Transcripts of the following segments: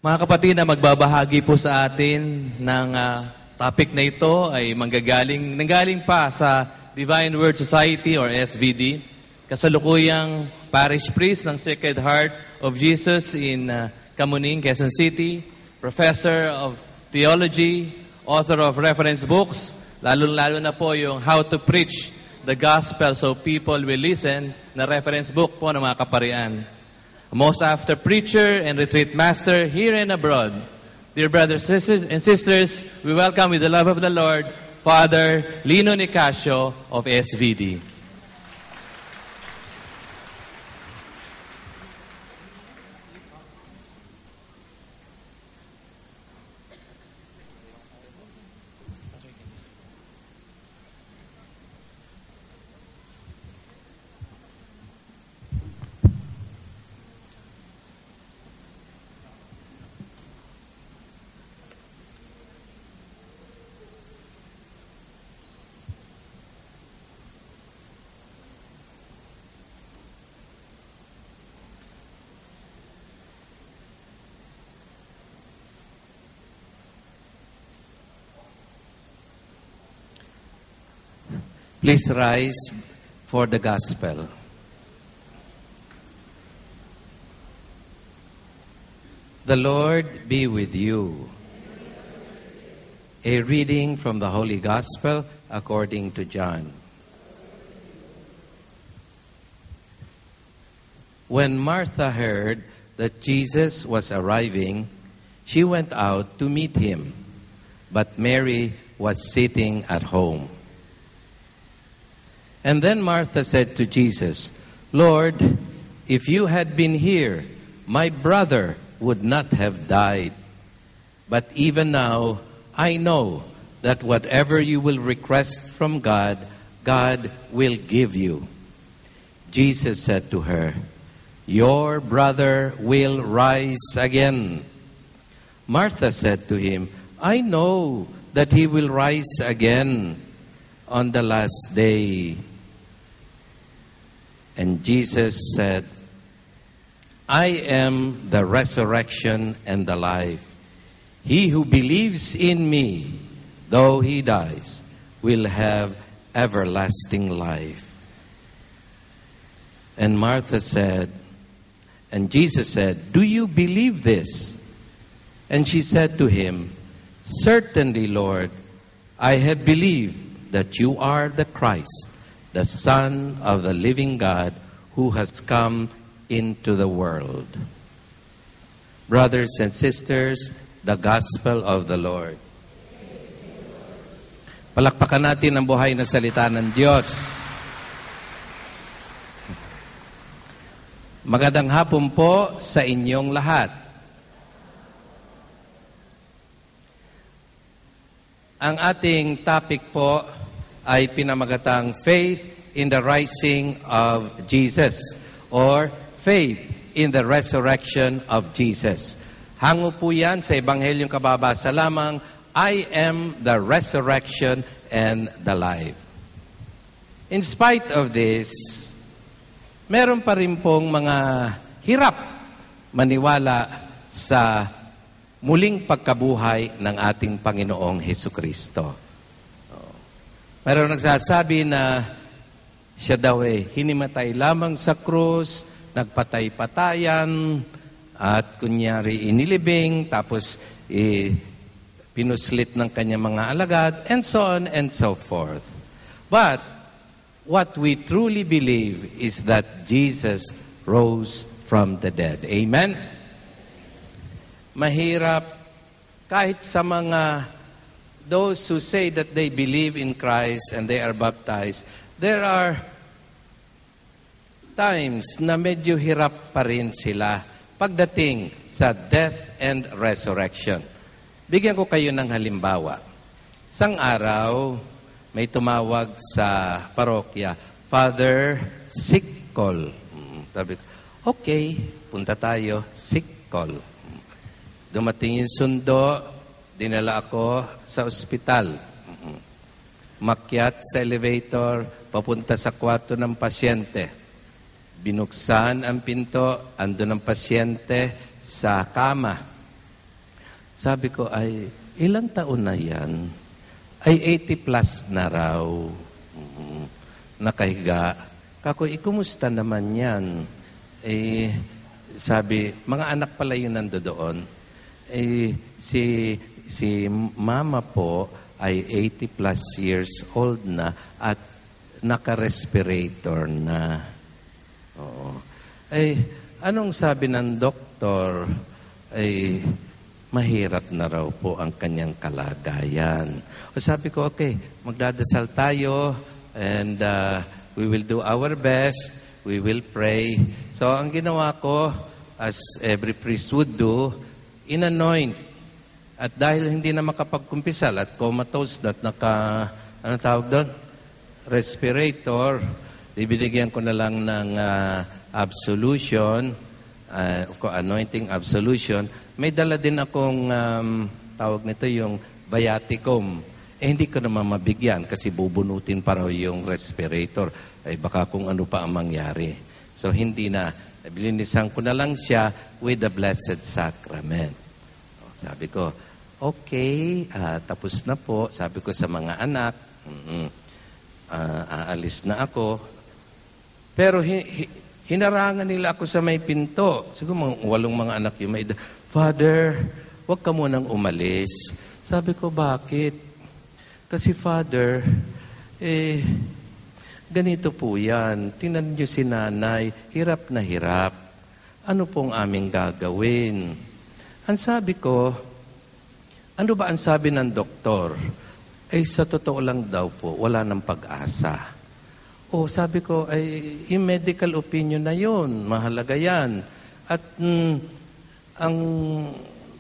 Mga kapatid, na magbabahagi po sa atin ng topic na ito ay nanggaling pa sa Divine Word Society or SVD, kasalukuyang parish priest ng Sacred Heart of Jesus in Camuning, Quezon City, professor of theology, author of reference books, lalo-lalo na po yung How to Preach the Gospel So People Will Listen na reference book po ng mga kaparian. A most after preacher and retreat master here and abroad. Dear brothers and sisters, we welcome with the love of the Lord, Father Lino Nicasio of SVD. Please rise for the gospel. The Lord be with you. A reading from the Holy Gospel according to John. When Martha heard that Jesus was arriving, she went out to meet him, but Mary was sitting at home. And then Martha said to Jesus, Lord, if you had been here, my brother would not have died. But even now, I know that whatever you will request from God, God will give you. Jesus said to her, your brother will rise again. Martha said to him, I know that he will rise again on the last day. And Jesus said, I am the resurrection and the life. He who believes in me, though he dies, will have everlasting life. And Martha said, and Jesus said, do you believe this? And she said to him, certainly, Lord, I have believed that you are the Christ, the Son of the living God, who has come into the world. Brothers and sisters, the Gospel of the Lord. Palakpakan natin ang buhay na salita ng Diyos. Magandang hapon po sa inyong lahat. Ang ating topic po ay pinamagatang Faith in the Rising of Jesus or Faith in the Resurrection of Jesus. Hango po yan sa Ebanghelyong kababasa lamang, I am the resurrection and the life. In spite of this, meron pa rin pong mga hirap maniwala sa muling pagkabuhay ng ating Panginoong Hesukristo. Meron nagsasabi na siya daw hinimatay lamang sa krus, nagpatay-patayan, at kunyari inilibing, tapos pinuslit ng kanyang mga alagad, and so on and so forth. But what we truly believe is that Jesus rose from the dead. Amen? Mahirap kahit sa mga those who say that they believe in Christ and they are baptized, there are times na medyo hirap pa rin sila pagdating sa death and resurrection. Bigyan ko kayo ng halimbawa. Isang araw, may tumawag sa parokya, Father, sick call. Sabi ko, okay, punta tayo, sick call. Dumating yung sundo, dinala ako sa ospital. Makyat sa elevator, papunta sa kwarto ng pasyente. Binuksan ang pinto, andun ang pasyente sa kama. Sabi ko, ay, ilang taon na yan? Ay, 80 plus na raw. Nakahiga. Kako, kumusta naman yan? Sabi, mga anak pala yun nandoon. Si mama po ay 80 plus years old na at naka-respirator na. Oo. Anong sabi ng doktor? Mahirap na raw po ang kanyang kalagayan. O sabi ko, okay, magdadasal tayo and we will do our best. We will pray. So, ang ginawa ko, as every priest would do, in-anoint. At dahil hindi na makapagkumpisal at comatose at ano tawag doon? Respirator, ibinigyan ko na lang ng absolution, anointing absolution. May dala din akong, tawag nito yung viaticum. Hindi ko naman mabigyan kasi bubunutin pa raw yung respirator. Baka kung ano pa ang mangyari. So, hindi na. Bilinisan ko na lang siya with the Blessed Sacrament. Sabi ko, okay, tapos na po. Sabi ko sa mga anak, aalis na ako. Pero hinarangan nila ako sa may pinto. Siguro walong mga anak yung may Father, wag ka munang umalis. Sabi ko, bakit? Kasi Father, ganito po yan. Tingnan niyo si nanay, hirap na hirap. Ano pong aming gagawin? Ang sabi ko, ano ba ang sabi ng doktor? Sa totoo lang daw po, wala ng pag-asa. Sabi ko, yung medical opinion na yun, mahalaga yan. At ang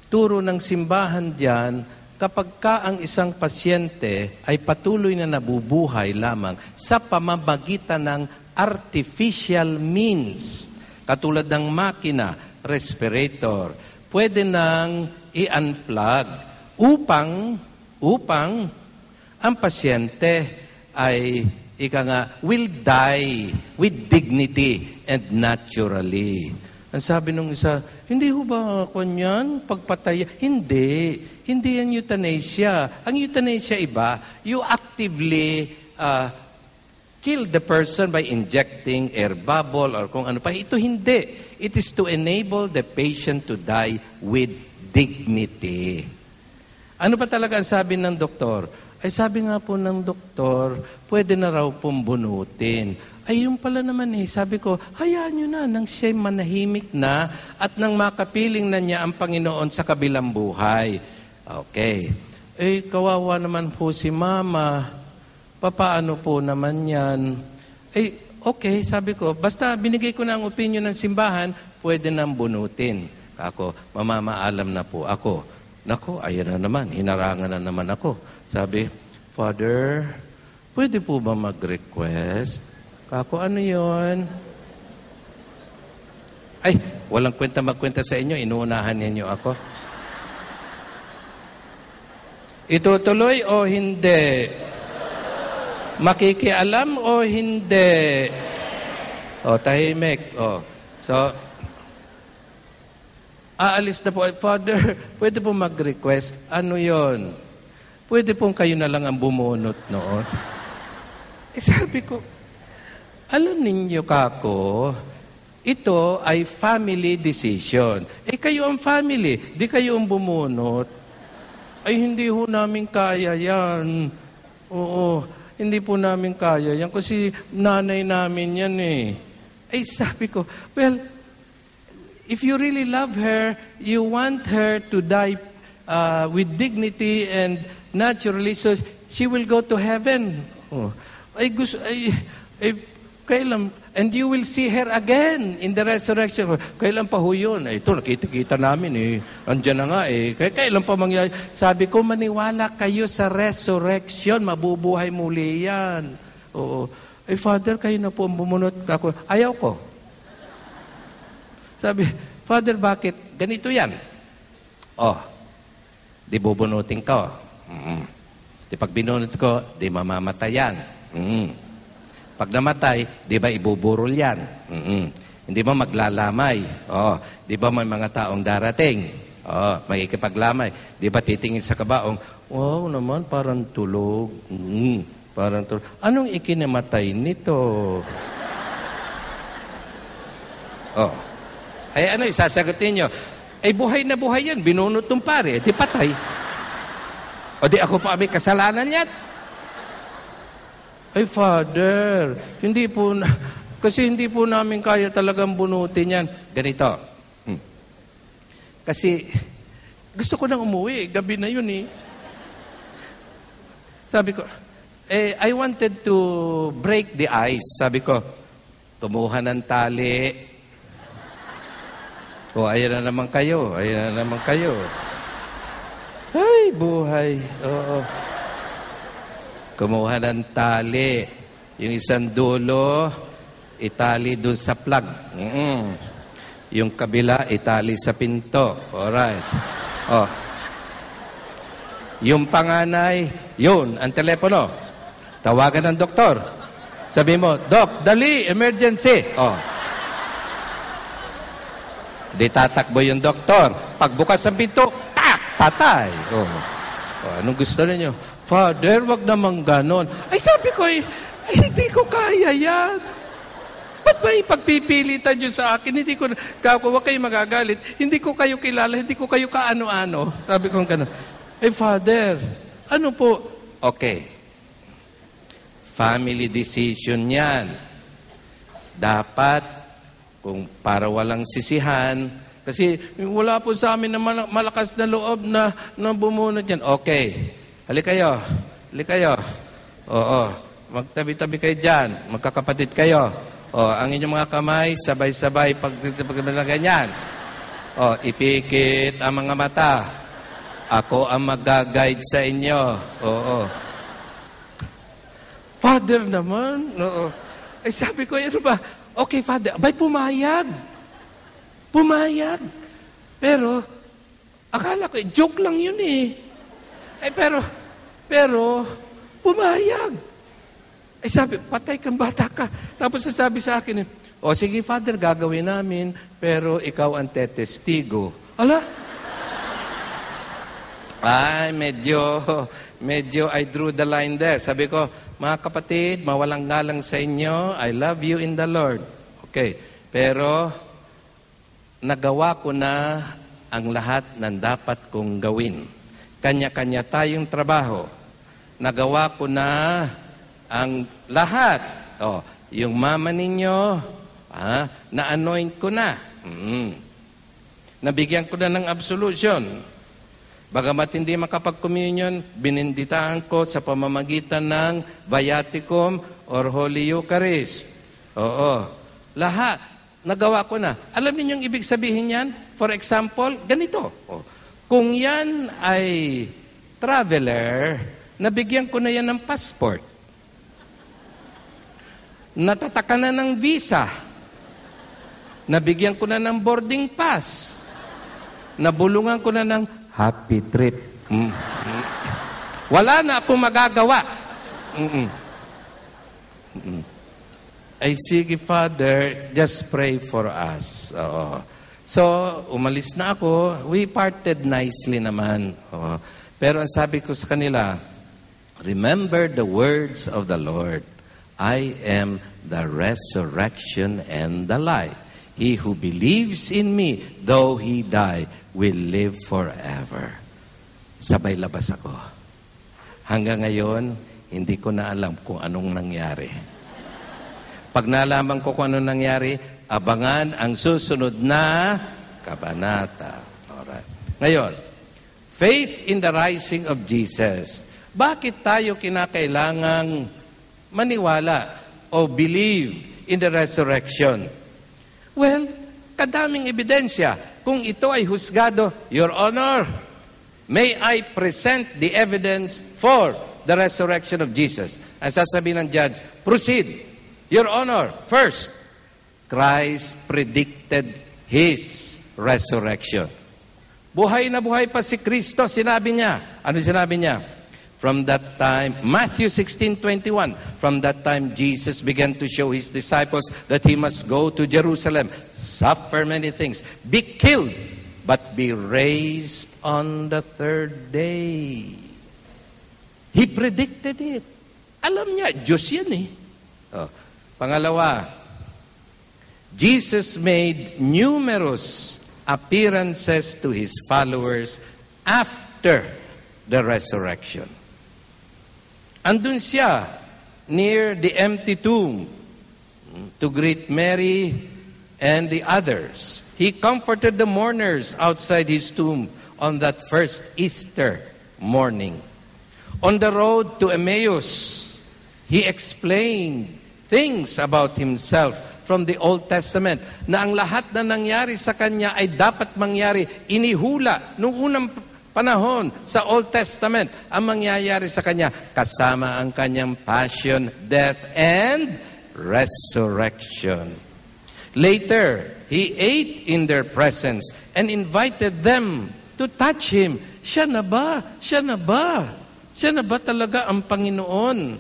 turo ng simbahan diyan, kapag ka ang isang pasyente ay patuloy na nabubuhay lamang sa pamamagitan ng artificial means, katulad ng makina, respirator, pwede nang i-unplug upang ang pasyente ay will die with dignity and naturally. Ang sabi nung isa, hindi ho ba kanyan pagpatay? Hindi. Hindi yan euthanasia. Ang euthanasia iba, you actively kill the person by injecting air bubble or kung ano pa. Ito hindi. It is to enable the patient to die with dignity. Ano pa talaga ang sabi ng doktor? Sabi nga po ng doktor, pwede na raw pong bunutin. Yung pala naman sabi ko, hayaan nyo na nang siya'y manahimik na at nang makapiling na niya ang Panginoon sa kabilang buhay. Okay. Kawawa naman po si Mama. Papaano po naman yan? Okay, sabi ko, basta binigay ko na ang opinion ng simbahan, pwede nang bunutin. Ako, mamamaalam na po ako. Nako, ayan na naman, hinarangan na naman ako. Sabi, Father, pwede po ba mag-request? Kako, ano yun? Walang kwenta magkwenta sa inyo. Inuunahan ninyo ako. Itutuloy o hindi? Makikialam o hindi? Tahimik. So, aalis na po. Father, pwede po mag-request. Ano yon? Pwede pong kayo na lang ang bumunot noon. Sabi ko, alam ninyo kako, ito ay family decision. Kayo ang family, di kayo ang bumunot. Hindi ho namin kaya yan. Oo, hindi po namin kaya yan kasi nanay namin yan sabi ko, well, if you really love her, you want her to die with dignity and naturally, so she will go to heaven. Kailan, and you will see her again in the resurrection. Kailan pa ho yun? Ito, nakita namin Andiyan na nga Kailan pa mangyayari? Sabi ko, maniwala kayo sa resurrection. Mabubuhay muli yan. Oo. Father, kayo na po ang bumunot. Ako, ayaw ko. Sabi, Father, bakit? Ganito yan. Di bubunutin ko. Di pag binunot ko, di mamamatay yan. Pag namatay, di ba ibuburol yan? Hindi ba maglalamay? Di ba may mga taong darating? Makikipaglamay. Di ba titingin sa kabaong, wow naman, parang tulog. Parang tulog. Anong ikinamatay nito? Ay ano, isasagutin nyo? Ay buhay na buhay yan, binunot ng pare, di patay. O di ako pa may kasalanan yan? Ay Father, kasi hindi po namin kaya talagang bunutin yan. Ganito. Kasi gusto ko nang umuwi, gabi na yun eh. Sabi ko, I wanted to break the ice. Sabi ko, kumuha ng tali. Ayan na naman kayo. Ay, buhay. Oo. Kumuha ng tali. Yung isang dulo, itali dun sa plug. Yung kabila, itali sa pinto. Alright. Yung panganay, yun, ang telepono. Tawagan ng doktor. Sabi mo, Doc, dali, emergency. Di tatakbo yung doktor. Pagbukas ng pinto, patay. Anong gusto ninyo? Father, wag naman ganon. Ay, sabi ko hindi ko kaya yan. Ba't ba ipagpipilitan nyo sa akin? Huwag kayo magagalit. Hindi ko kayo kilala, hindi ko kayo kaano-ano. Sabi ko ganon. Father, ano po? Okay. Family decision yan. Dapat kung para walang sisihan, kasi wala po sa amin na malakas na loob na bumunot yan. Okay. Halik kayo. Oo. Magtabi-tabi kayo dyan. Magkakapatid kayo. Ang inyong mga kamay, sabay-sabay pag ganyan. Ipikit ang mga mata. Ako ang mag-guide sa inyo. Father naman. Ay sabi ko, ano ba? Okay, Father. Abay, pumayag. Pero, akala ko, joke lang yun eh. Pero, pumayag. Ay sabi, patay kang bata ka. Tapos sasabi sa akin, sige, Father, gagawin namin, pero ikaw ang tetestigo. Ala? Ay, medyo I drew the line there. Sabi ko, mga kapatid, mawalang galang sa inyo. I love you in the Lord. Okay. Pero, nagawa ko na ang lahat ng dapat kong gawin. Kanya-kanya tayong trabaho. Nagawa ko na ang lahat. Yung mama ninyo, na-anoint ko na. Nabigyan ko na ng absolution. Bagamat hindi makapag-communion, bininditahan ko sa pamamagitan ng Viaticum or Holy Eucharist. Lahat. Nagawa ko na. Alam niyo yung ibig sabihin yan? For example, ganito. Kung yan ay traveler, nabigyan ko na yan ng passport. Natataka na ng visa. Nabigyan ko na ng boarding pass. Nabulungan ko na ng happy trip. Wala na akong magagawa. Ay, sige, Father, just pray for us. So, umalis na ako. We parted nicely naman. Pero ang sabi ko sa kanila, remember the words of the Lord. I am the resurrection and the life. He who believes in me, though he die, will live forever. Sabay labas ako. Hanggang ngayon, hindi ko na alam kung anong nangyari. Pag nalaman ko kung anong nangyari, abangan ang susunod na kabanata. Alright. Ngayon, faith in the rising of Jesus. Bakit tayo kinakailangang maniwala o believe in the resurrection? Well, kadaming ebidensya. Kung ito ay husgado, Your Honor, may I present the evidence for the resurrection of Jesus? Ang sasabihin ng judge, proceed. Your Honor, first, Christ predicted His resurrection. Buhay na buhay pa si Kristo, sinabi niya. Ano sinabi niya? From that time, Matthew 16:21, from that time Jesus began to show His disciples that He must go to Jerusalem, suffer many things, be killed but be raised on the third day. He predicted it. Alam niya, Diyos yan eh. Pangalawa, Jesus made numerous appearances to His followers after the resurrection. Andun siya near the empty tomb to greet Mary and the others. He comforted the mourners outside His tomb on that first Easter morning. On the road to Emmaus, He explained things about Himself from the Old Testament na ang lahat na nangyari sa Kanya ay dapat mangyari. Inihula noong unang panahon sa Old Testament ang mangyayari sa Kanya kasama ang Kanyang passion, death, and resurrection. Later, He ate in their presence and invited them to touch Him. Siya na ba? Siya na ba? Siya na ba talaga ang Panginoon?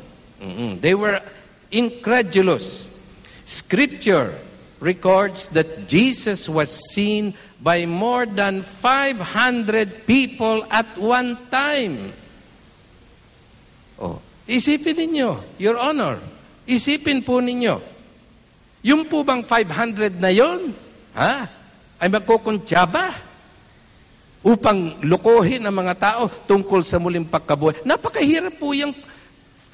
They were incredulous. Scripture records that Jesus was seen by more than 500 people at one time. Isipin ninyo, Your Honor, isipin po ninyo, yung po bang 500 na yon, ay magkukuntsaba upang lukohin ang mga tao tungkol sa muling pagkabuhay. Napakahirap po yung,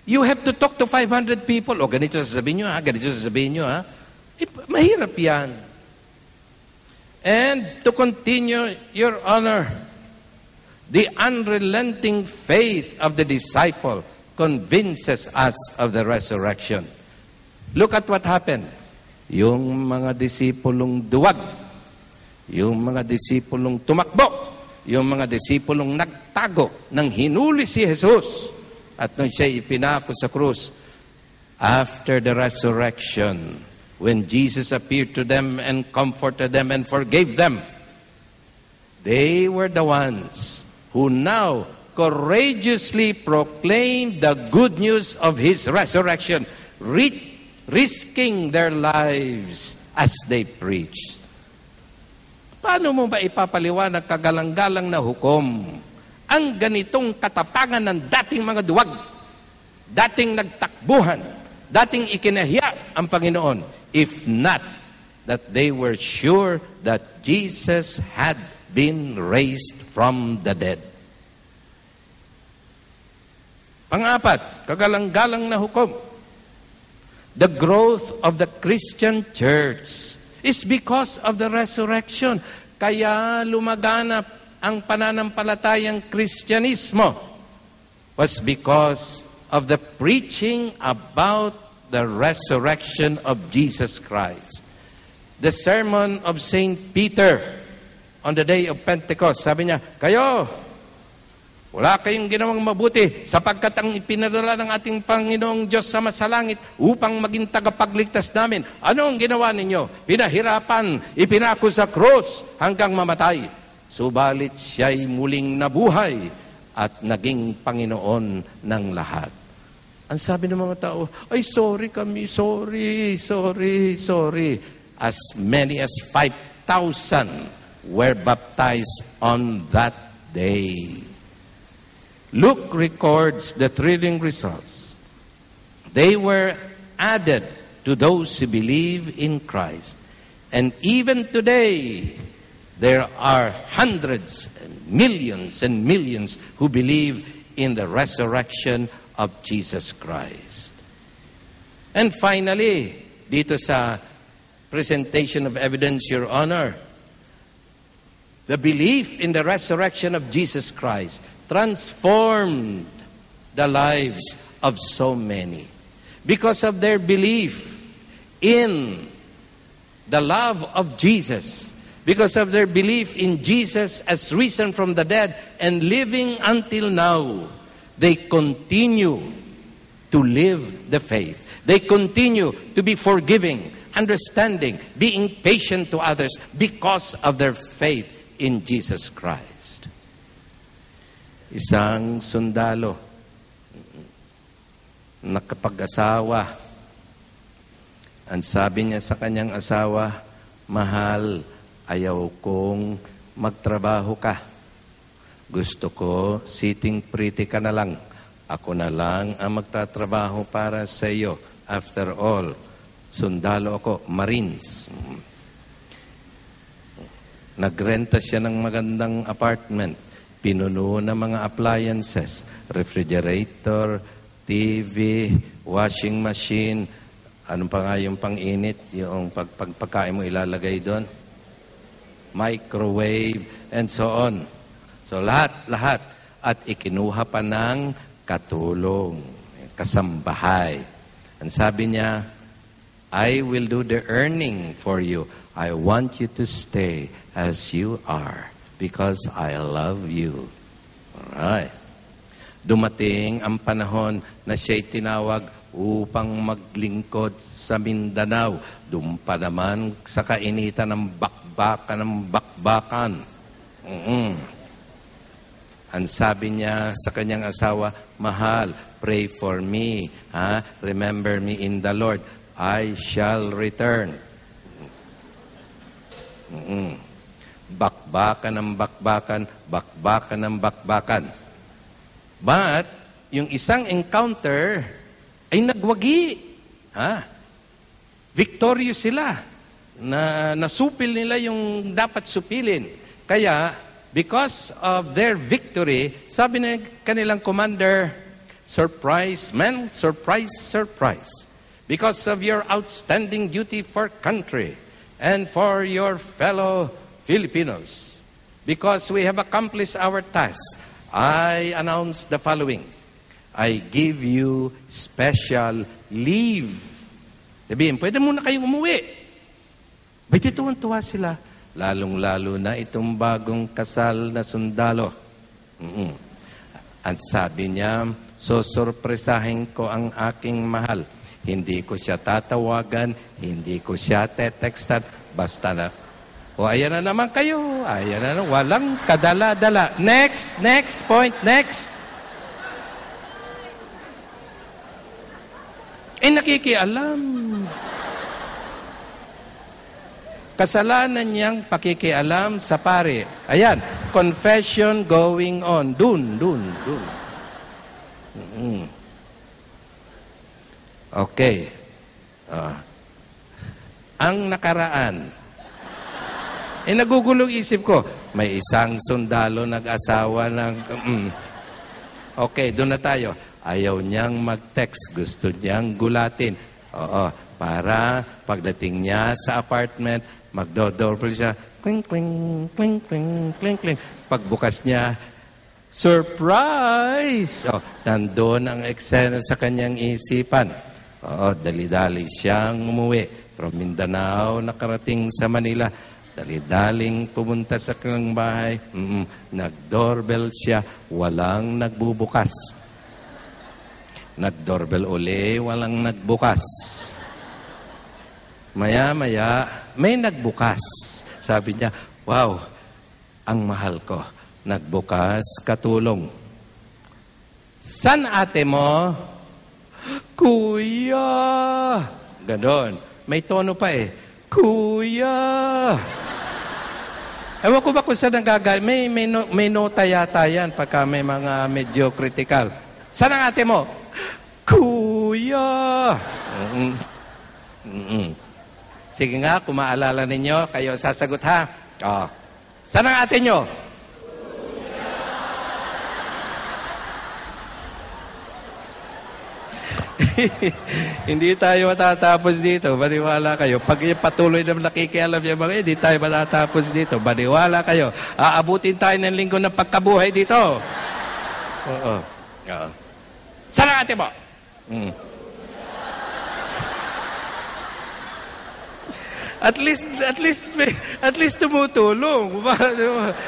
you have to talk to 500 people. O ganito sasabihin nyo, ganito sasabihin nyo, mahirap yan. And to continue, Your Honor, the unrelenting faith of the disciple convinces us of the resurrection. Look at what happened. Yung mga disipulong duwag, yung mga disipulong tumakbo, yung mga disipulong nagtago nang hinuli si Jesus at nung siya ipinako sa krus. After the resurrection, when Jesus appeared to them and comforted them and forgave them, they were the ones who now courageously proclaimed the good news of His resurrection, risking their lives as they preached. Paano mo ba ipapaliwanag kagalang-galang na hukom ang ganitong katapangan ng dating mga duwag, dating nagtakbuhan, dating ikinahiya ang Panginoon, if not that they were sure that Jesus had been raised from the dead? Pang-apat, kagalang-galang na hukom. The growth of the Christian church is because of the resurrection. Kaya lumaganap ang pananampalatayang Kristyanismo was because of the preaching about the resurrection of Jesus Christ. The sermon of St. Peter on the day of Pentecost, sabi niya, kayo, wala kayong ginawang mabuti sapagkat ang ipinadala ng ating Panginoong Diyos sa masalangit upang maging tagapagligtas namin. Ano ang ginawa ninyo? Pinahirapan, ipinako sa krus hanggang mamatay. Subalit siya'y muling nabuhay at naging Panginoon ng lahat. Ang sabi ng mga tao, ay sorry kami, sorry. As many as 5,000 were baptized on that day. Luke records the thrilling results. They were added to those who believe in Christ. And even today, there are hundreds and millions who believe in the resurrection of Jesus Christ. And finally, dito sa presentation of evidence, Your Honor, the belief in the resurrection of Jesus Christ transformed the lives of so many. Because of their belief in the love of Jesus, because of their belief in Jesus as risen from the dead and living until now, they continue to live the faith. They continue to be forgiving, understanding, being patient to others because of their faith in Jesus Christ. Isang sundalo, nakapag-asawa, ang sabi niya sa kanyang asawa, mahal, ayaw kong magtrabaho ka. Gusto ko, sitting pretty ka na lang. Ako na lang ang magtatrabaho para sa iyo. After all, sundalo ako, Marines. Nagrenta siya ng magandang apartment. Pinuno ng mga appliances, refrigerator, TV, washing machine, ano pa nga yung pang-init, yung pagkain mo ilalagay doon, microwave, and so on. So lahat. At ikinuha pa ng katulong, kasambahay. Ang sabi niya, I will do the earning for you. I want you to stay as you are because I love you. Alright. Dumating ang panahon na siya'y tinawag upang maglingkod sa Mindanao. Doon pa naman sa kainitan ng bakbakan. Ang sabi niya sa kanyang asawa, mahal, pray for me. Remember me in the Lord. I shall return. Bakbakan ng bakbakan. But, yung isang encounter ay nagwagi. Victorious sila. Nasupil nila yung dapat supilin. Kaya, because of their victory, sabi ng kanilang commander, surprise, men, surprise. Because of your outstanding duty for country and for your fellow Filipinos. Because we have accomplished our task, I announce the following. I give you special leave. Sabihin, pwede muna kayong umuwi. Ba't tuwan-tuwa sila? Lalong-lalo na itong bagong kasal na sundalo. Ang sabi niya, susurpresahin ko ang aking mahal. Hindi ko siya tatawagan, hindi ko siya tetextan, basta na. O, ayan na naman kayo. Ayan na naman. Walang kadala-dala. Next point, next. Nakikialam. Kasalanan niyang pakikialam sa pare. Ayan, confession going on. Dun. Okay. Ang nakaraan. Nagugulong isip ko, may isang sundalo nag-asawa ng... Okay, doon na tayo. Ayaw niyang mag-text. Gusto niyang gulatin. Oo, para pagdating niya sa apartment, magdo-doorbell siya. Kling, kling, kling, kling, kling, kling. Pagbukas niya, surprise! Oh, nandun ang eksena sa kanyang isipan. Oo, dali-dali siyang umuwi. From Mindanao, nakarating sa Manila. Dali-daling pumunta sa kanyang bahay. Nag-doorbell siya. Walang nagbubukas. Nag-doorbell uli. Walang nagbukas. Maya-maya, may nagbukas. Sabi niya, wow, ang mahal ko. Nagbukas, katulong. San ate mo? Kuya! Ganon. May tono pa eh. Kuya! Ewan ko ba kung saan nagagal. May nota yata yan pagka may mga medyo critical. Saan ang ate mo? Kuya! Sige nga, kung maalala ninyo, kayo sasagot ha. Oh. Saan ang ate nyo? Hindi tayo matatapos dito. Baniwala kayo. Pag patuloy na nakikialam yung mga hindi tayo matatapos dito. Baniwala kayo. Aabutin tayo ng linggo ng pagkabuhay dito. Oo. Saan ang ate mo? At least tumutulong.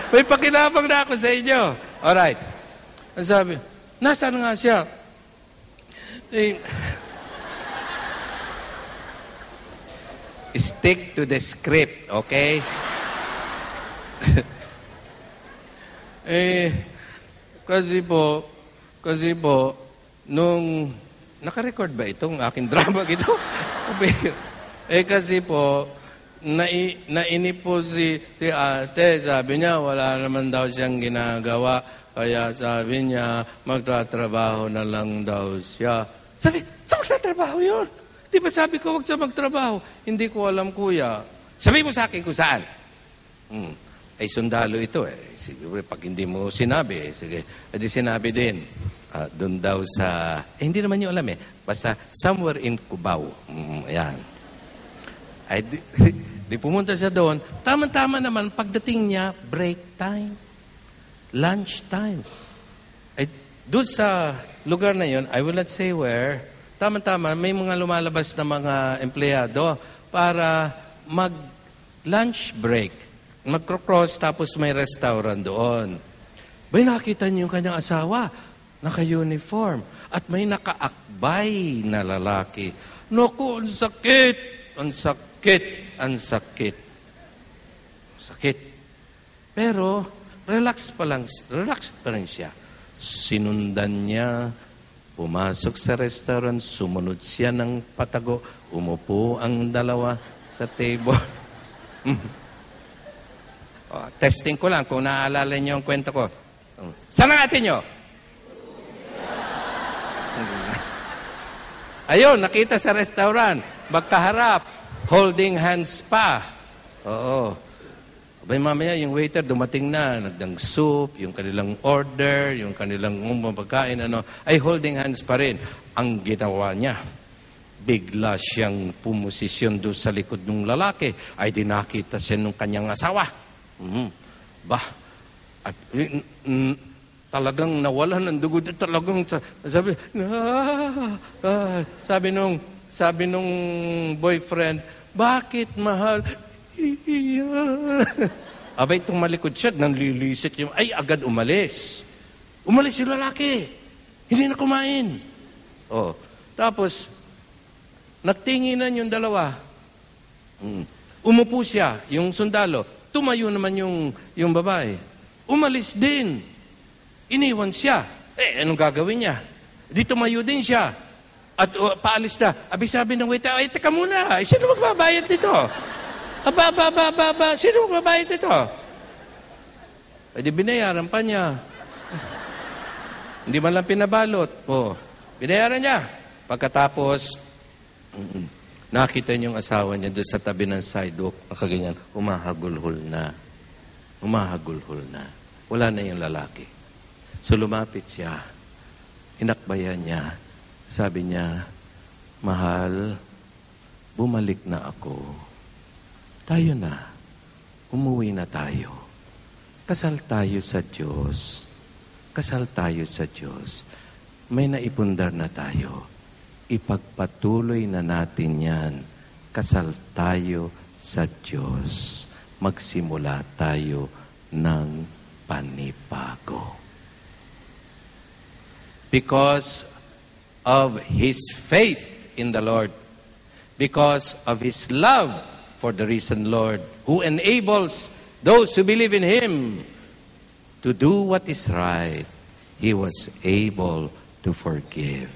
May pakinabang na ako sa inyo. Alright. Ang sabi, nasaan nga siya? Stick to the script, okay? Kasi po, nung, naka-record ba itong aking drama ito? Kasi po, nainip po si ate. Sabi niya, wala naman daw siyang ginagawa. Kaya sabi niya, magtatrabaho na lang daw siya. Sabi, saan magtatrabaho yun? Di ba sabi ko, wag siya magtrabaho? Hindi ko alam, kuya. Sabi mo sa akin kung saan. Ay sundalo ito eh. Siguro pag hindi mo sinabi, sige. Di sinabi din. Doon daw sa, hindi naman niyo alam eh. Basta somewhere in Cubao. Ayan. Ay, di pumunta siya doon. Tama-tama naman, pagdating niya, break time. Lunch time. Ay, doon sa lugar na yon, I will not say where, tama-tama, may mga lumalabas na mga empleyado para mag-lunch break. Magkro-cross, tapos may restaurant doon. Bay, nakita niyo yung kanyang asawa, naka-uniform, at may nakaakbay na lalaki. Naku, ang sakit! Ang sakit! Ang sakit! Sakit. Pero, relaxed pa rin siya. Sinundan niya, pumasok sa restaurant, sumunod siya ng patago, umupo ang dalawa sa table. Testing ko lang kung naaalala niyo ang kwento ko. Saan ang ate niyo? Ayun, nakita sa restaurant, magkaharap, holding hands pa. Oo. Abay mamaya, yung waiter dumating na, nagdang soup, yung kanilang order, yung kanilang pagkain, ay holding hands pa rin. Ang ginawa niya, bigla siyang pumosisyon doon sa likod ng lalaki, ay dinakita siya ng kanyang asawa. At talagang nawalan ng dugo, talagang sabi nung boyfriend, bakit mahal? Abay, itong malikod siya, nanlilisik yung, ay, agad umalis. Umalis yung lalaki. Hindi na kumain. Tapos, nagtinginan yung dalawa. Umupo siya, yung sundalo. Tumayo naman yung babae. Umalis din. Iniwan siya. Anong gagawin niya? Di tumayo din siya. At paalis na. Abi sabi ng waiter, ay, teka muna. Sino magbabayad dito? Sino magbabayad dito? Ay, di binayaran pa niya. Hindi man lang pinabalot. Binayaran niya. Pagkatapos, nakita niyo yung asawa niya doon sa tabi ng sidewalk, nakaganyan, umahagulhol na. Wala na yung lalaki. So lumapit siya, inakbayan niya, sabi niya, mahal, bumalik na ako. Tayo na, umuwi na tayo. Kasal tayo sa Diyos. May naipundar na tayo. Ipagpatuloy na natin yan. Kasal tayo sa Diyos. Magsimula tayo ng panibago. Because of his faith in the Lord, because of his love for the risen Lord, who enables those who believe in him to do what is right, he was able to forgive.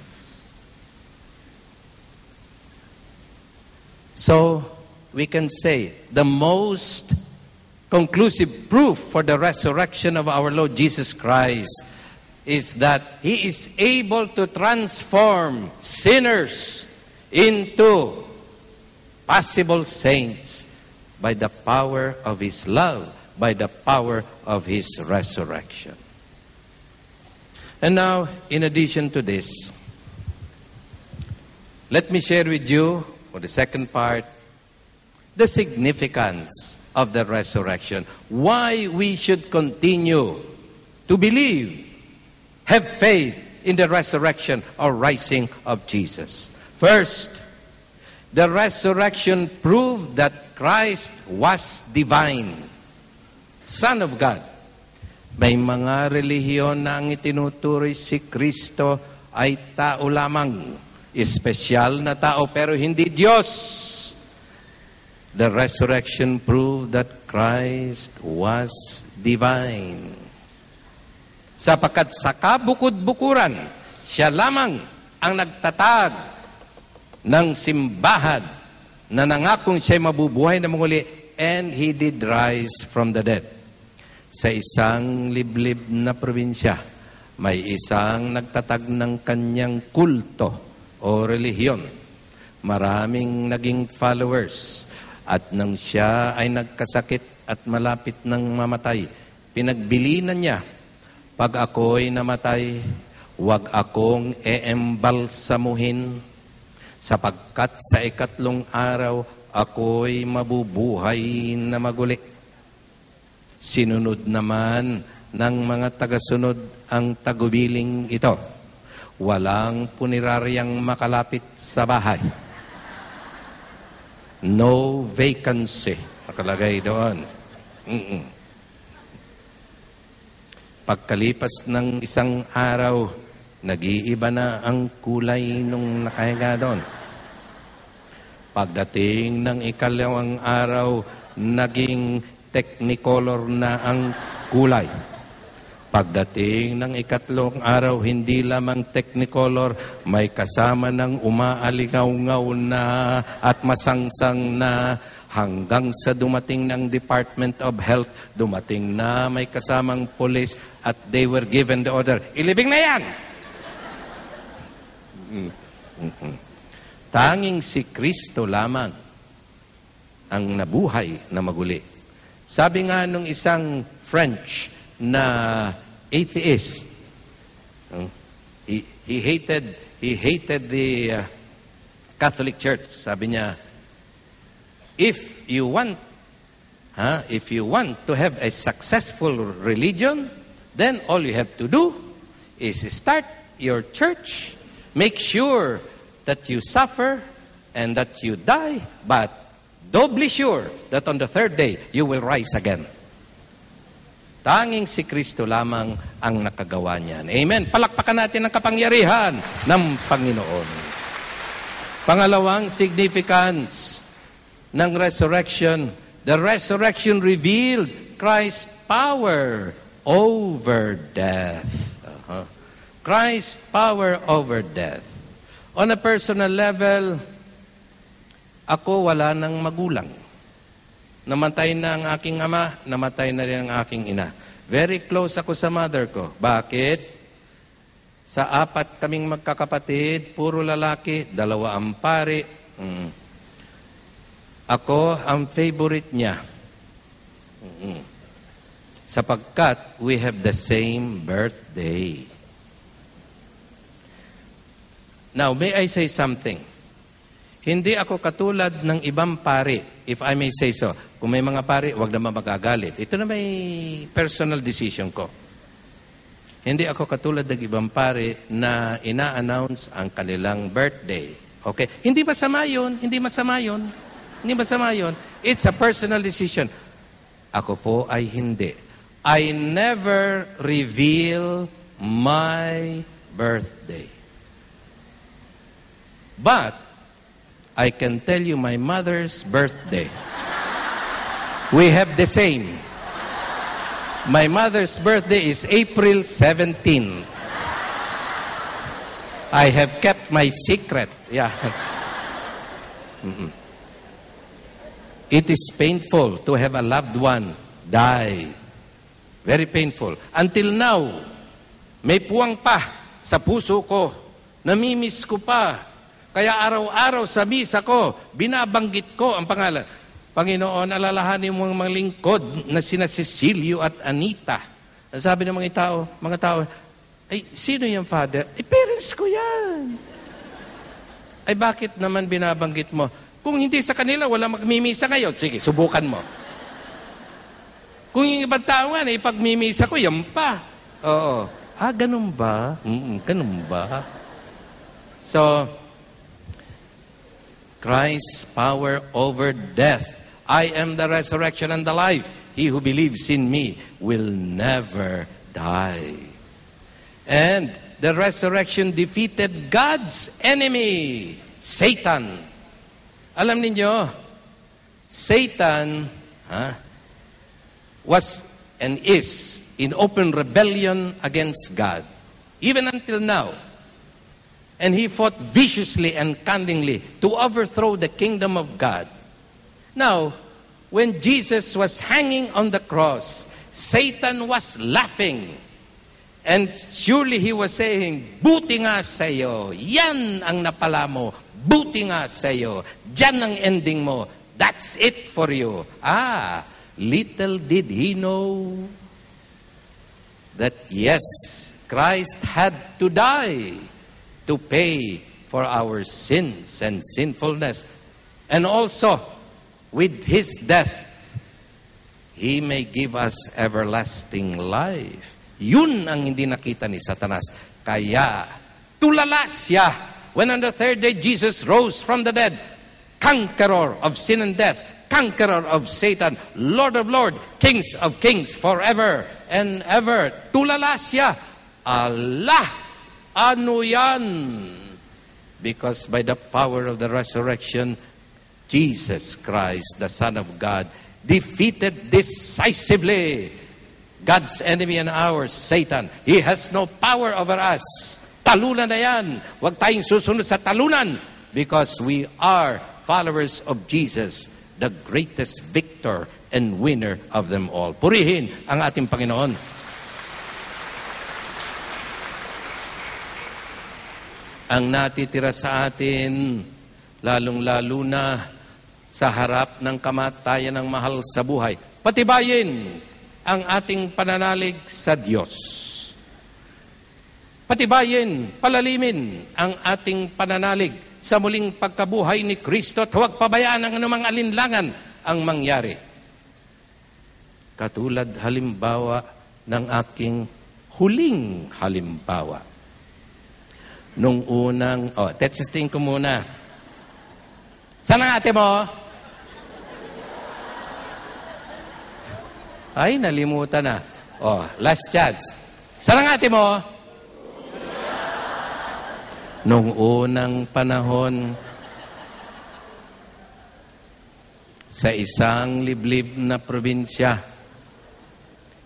So, we can say the most conclusive proof for the resurrection of our Lord Jesus Christ is that he is able to transform sinners into possible saints by the power of his love, by the power of his resurrection. And now, in addition to this, let me share with you, for the second part, the significance of the resurrection. Why we should continue to believe, have faith in the resurrection or rising of Jesus. First, the resurrection proved that Christ was divine, Son of God. May mga relihiyon na ang itinuturoy si Kristo ay tao lamang, espesyal na tao pero hindi Diyos. The resurrection proved that Christ was divine. Sapagkat sa kabukod-bukuran, siya lamang ang nagtatag ng simbahan na nangakong siya mabubuhay na muli, and He did rise from the dead. Sa isang liblib na probinsya, may isang nagtatag ng kanyang kulto o relihiyon. Maraming naging followers. At nang siya ay nagkasakit at malapit ng mamatay, pinagbilinan niya, pag ako'y namatay, huwag akong eembalsamuhin, sapagkat sa ikatlong araw, ako'y mabubuhay na maguli. Sinunod naman ng mga tagasunod ang tagubiling ito. Walang puniraryang makalapit sa bahay. No vacancy. Nakalagay doon. Pagkalipas ng isang araw, nag-iiba na ang kulay nung nakahiga doon. Pagdating ng ikalawang araw, naging technicolor na ang kulay. Pagdating ng ikatlong araw, hindi lamang technicolor, may kasama ng umaalingaw-ngaw na at masangsang na, hanggang sa dumating ng Department of Health, dumating na may kasamang police at they were given the order, ilibing na yan! Tanging si Kristo lamang ang nabuhay na maguli. Sabi nga nung isang French na atheist, he hated the Catholic Church. Sabi niya, if you want to have a successful religion, then all you have to do is start your church, make sure that you suffer and that you die, but doubly sure that on the third day, you will rise again. Tanging si Kristo lamang ang nakagawa niyan. Amen. Palakpakan natin ang kapangyarihan ng Panginoon. Pangalawang significance ng resurrection. The resurrection revealed Christ's power over death. Christ's power over death. On a personal level, ako wala nang magulang. Namatay na ang aking ama, namatay na rin ang aking ina. Very close ako sa mother ko. Bakit? Sa 4 kaming magkakapatid, puro lalaki, 2 ang pari. Ako ang favorite niya. Sapagkat we have the same birthday. Now, may I say something? Hindi ako katulad ng ibang pari, if I may say so. Kung may mga pari, huwag naman magagalit. Ito na may personal decision ko. Hindi ako katulad ng ibang pari na ina-announce ang kanilang birthday. Okay? Hindi masama yun. Hindi masama yun. Hindi masama yun. It's a personal decision. Ako po ay hindi. I never reveal my birthday. But I can tell you my mother's birthday. We have the same. My mother's birthday is April 17. I have kept my secret. Yeah. It is painful to have a loved one die. Very painful. Until now, may puwang pa sa puso ko. Namimiss ko pa. Kaya araw-araw sa misa ko, binabanggit ko ang pangalan. Panginoon, alalahanin mo ang mga lingkod na sina Cecilio at Anita. Sabi ng mga tao, ay, sino yung father? Ay, parents ko yan. Ay, bakit naman binabanggit mo? Kung hindi sa kanila, wala magmimisa ngayon. Sige, subukan mo. Kung yung ibang tao nga, ipagmimisa ko, yan pa. Oo. Ganun ba? Ganun ba? So, Christ's power over death. I am the resurrection and the life. He who believes in me will never die. And the resurrection defeated God's enemy, Satan. Alam niyo, Satan was and is in open rebellion against God. Even until now, And he fought viciously and cunningly to overthrow the kingdom of God. Now, when Jesus was hanging on the cross, Satan was laughing. And surely he was saying, buti nga sa'yo, yan ang napala mo, buti nga sa'yo, dyan ang ending mo, that's it for you. Little did he know that yes, Christ had to die to pay for our sins and sinfulness. And also, with his death, he may give us everlasting life. Yun ang hindi nakita ni Satanas. Kaya, tulala siya. When on the third day, Jesus rose from the dead, conqueror of sin and death, conqueror of Satan, Lord of Lords, Kings of Kings, forever and ever. Tulala siya. Allah, ano yan? Because by the power of the resurrection, Jesus Christ, the Son of God, defeated decisively God's enemy and ours, Satan. He has no power over us. Talunan na yan. Huwag tayong susunod sa talunan because we are followers of Jesus, the greatest victor and winner of them all. Purihin ang ating Panginoon. Ang natitira sa atin, lalong-lalo na sa harap ng kamatayan ng mahal sa buhay, patibayin ang ating pananalig sa Diyos. Patibayin, palalimin ang ating pananalig sa muling pagkabuhay ni Kristo at huwag pabayaan ang anumang alinlangan ang mangyari. Katulad halimbawa ng aking huling halimbawa. Nung unang, testing ko muna. Saan ang ate mo? Ay, nalimutan na. Last chance. Saan ang ate mo? Nung unang panahon, sa isang liblib na probinsya,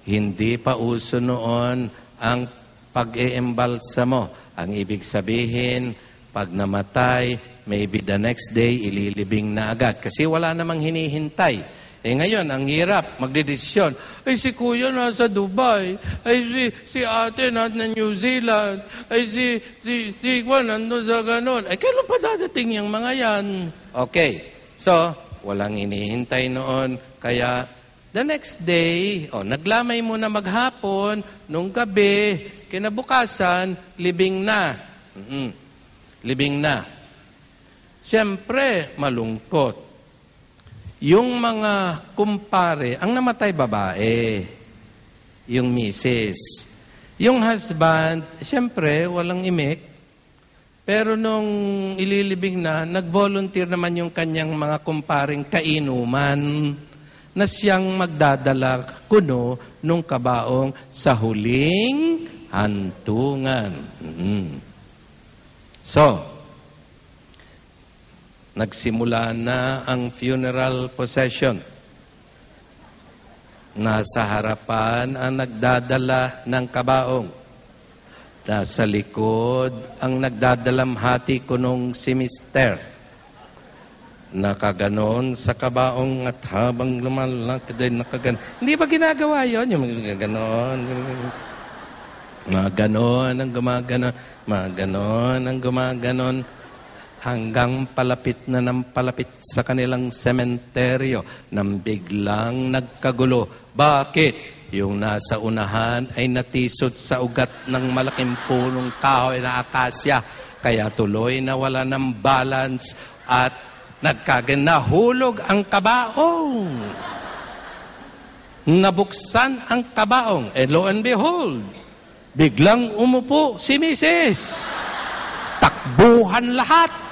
hindi pa uso noon ang pag-eembalsa mo. Ang ibig sabihin, pag namatay, maybe the next day, ililibing na agad. Kasi wala namang hinihintay. Ngayon, ang hirap, magdedesisyon. Ay, si kuya nasa Dubai. Ay, si ate nasa New Zealand. Ay, si Juan nandun sa ganon. Ay, kailan pa dadating yung mga yan? Okay. So, walang hinihintay noon. Kaya, the next day, naglamay muna maghapon, nung gabi, kinabukasan, libing na. Libing na. Siyempre, malungkot. Yung mga kumpare, ang namatay babae, yung misis. Yung husband, siyempre, walang imik. Pero nung ililibing na, nag-volunteer naman yung kanyang mga kumparing kainuman na siyang magdadala kuno nung kabaong sa huling hantungan. So, nagsimula na ang funeral procession. Nasa harapan ang nagdadala ng kabaong. Nasa likod ang nagdadalamhati kunong si Mister. Nakaganon sa kabaong at habang lumalakad ay nakaganon. Hindi ba ginagawa yun? Yung ganon. Mga ganon ang gumaganon. Mga ganon ang gumaganon. Hanggang palapit na ng palapit sa kanilang sementeryo nang biglang nagkagulo. Bakit? Yung nasa unahan ay natisod sa ugat ng malaking punong kahoy na akasya. Kaya tuloy na wala ng balance at nahulog ang kabaong. Nabuksan ang kabaong. And lo and behold, biglang umupo si Mrs. Takbuhan lahat.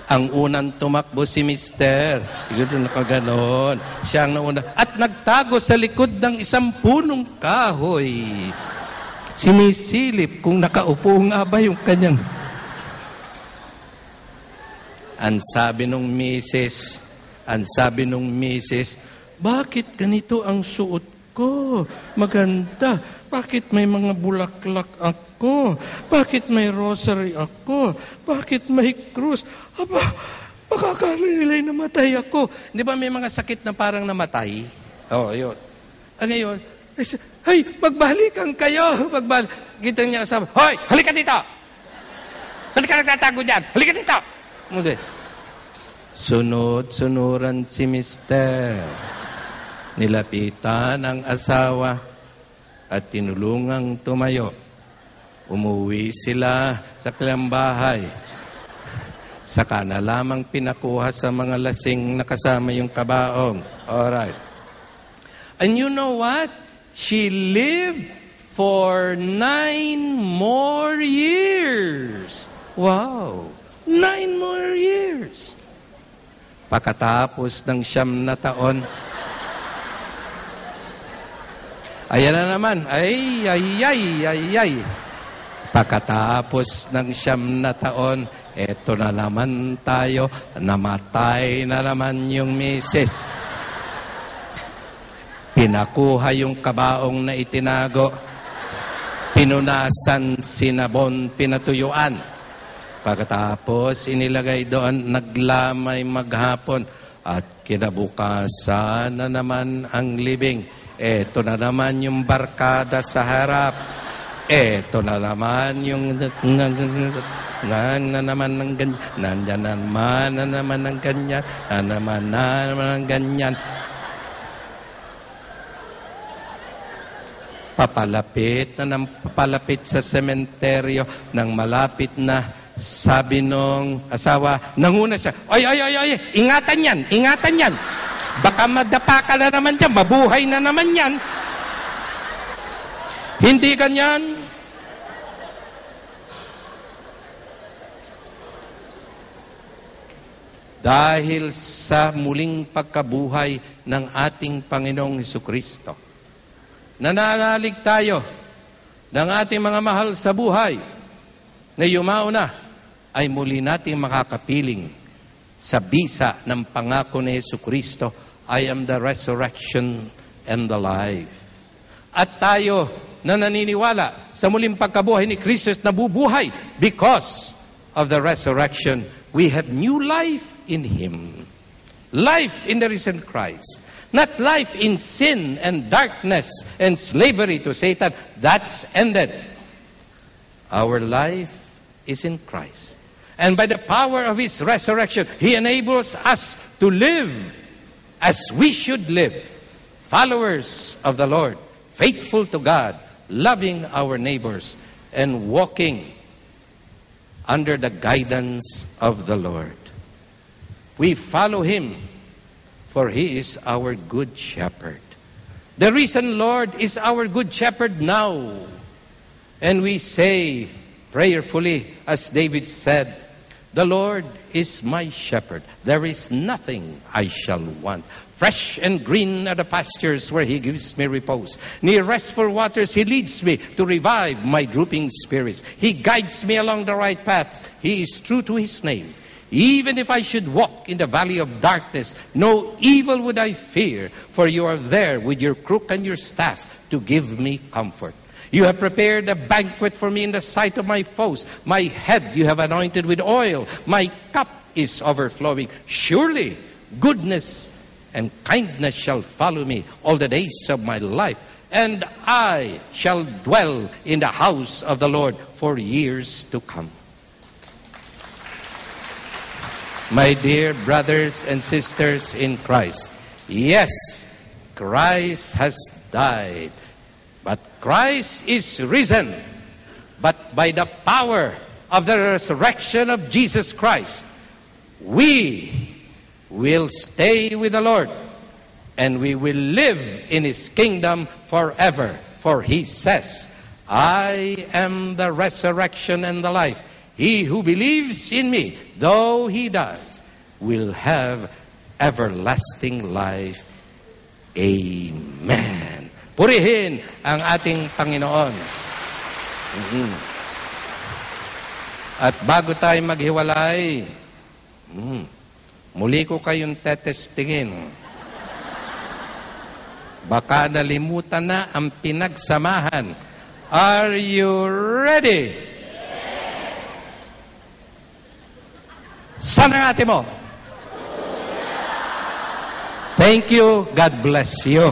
Ang unang tumakbo si Mister. Ito nakaganon. Siya ang nauna. At nagtago sa likod ng isang punong kahoy. Sinisilip kung nakaupo nga ba yung kanyang... Ang sabi nung misis, bakit ganito ang suot ako? Maganda. Bakit may mga bulaklak ako? Bakit may rosary ako? Bakit may krus? Aba, makakala nila'y namatay ako. Di ba may mga sakit na parang namatay? Oo, yun. Ngayon, ay, magbalikan kayo. Kita niya kasama, hoy, halika dito! Halika nagtatago dyan! Halika dito! Muli. Sunod-sunuran si Mister. Nilapitan ang asawa at tinulungang tumayo. Umuwi sila sa kanilang bahay. Saka na lamang pinakuha sa mga lasing na kasama yung kabaong. Alright. And you know what? She lived for 9 more years. Wow! 9 more years. Pagkatapos ng 9 na taon, ayan na naman. Ay. Pagkatapos ng 9 na taon, eto na naman tayo, namatay na naman yung misis. Pinakuha yung kabaong na itinago, pinunasan, sinabon, pinatuyuan. Pagkatapos inilagay doon, naglamay maghapon at kinabukasan na naman ang libing. Eto na naman yung barkada sa harap. Eto na naman yung na naman ng ganyan. Nandyan na naman ng ganyan. Na naman ng ganyan. Papalapit sa sementeryo nang malapit na. Sabi nung asawa, nanguna siya, ay, ingatan yan. Baka madapa ka na naman dyan, mabuhay na naman yan. Hindi ganyan. Dahil sa muling pagkabuhay ng ating Panginoong Hesukristo, nananalig tayo ng ating mga mahal sa buhay na yumauna ay muli nating makakapiling sa bisa ng pangako ni Hesukristo, I am the resurrection and the life. At tayo na naniniwala sa muling pagkabuhay ni Kristo na bubuhay because of the resurrection, we have new life in Him. Life in the risen Christ. Not life in sin and darkness and slavery to Satan. That's ended. Our life is in Christ. And by the power of His resurrection, He enables us to live as we should live. Followers of the Lord, faithful to God, loving our neighbors, and walking under the guidance of the Lord. We follow Him, for He is our good shepherd. The risen Lord is our good shepherd now. And we say prayerfully, as David said, the Lord is my shepherd. There is nothing I shall want. Fresh and green are the pastures where He gives me repose. Near restful waters He leads me to revive my drooping spirits. He guides me along the right path. He is true to His name. Even if I should walk in the valley of darkness, no evil would I fear, for You are there with Your crook and Your staff to give me comfort. You have prepared a banquet for me in the sight of my foes. My head You have anointed with oil. My cup is overflowing. Surely goodness and kindness shall follow me all the days of my life, and I shall dwell in the house of the Lord for years to come. My dear brothers and sisters in Christ, yes, Christ has died. But Christ is risen. But by the power of the resurrection of Jesus Christ, we will stay with the Lord. And we will live in His kingdom forever. For He says, I am the resurrection and the life. He who believes in me, though he dies, will have everlasting life. Amen. Purihin ang ating Panginoon. At bago tayo maghiwalay, muli ko kayong tetestingin. Baka nalimutan na ang pinagsamahan. Are you ready? Saan ang ate mo? Thank you. God bless you.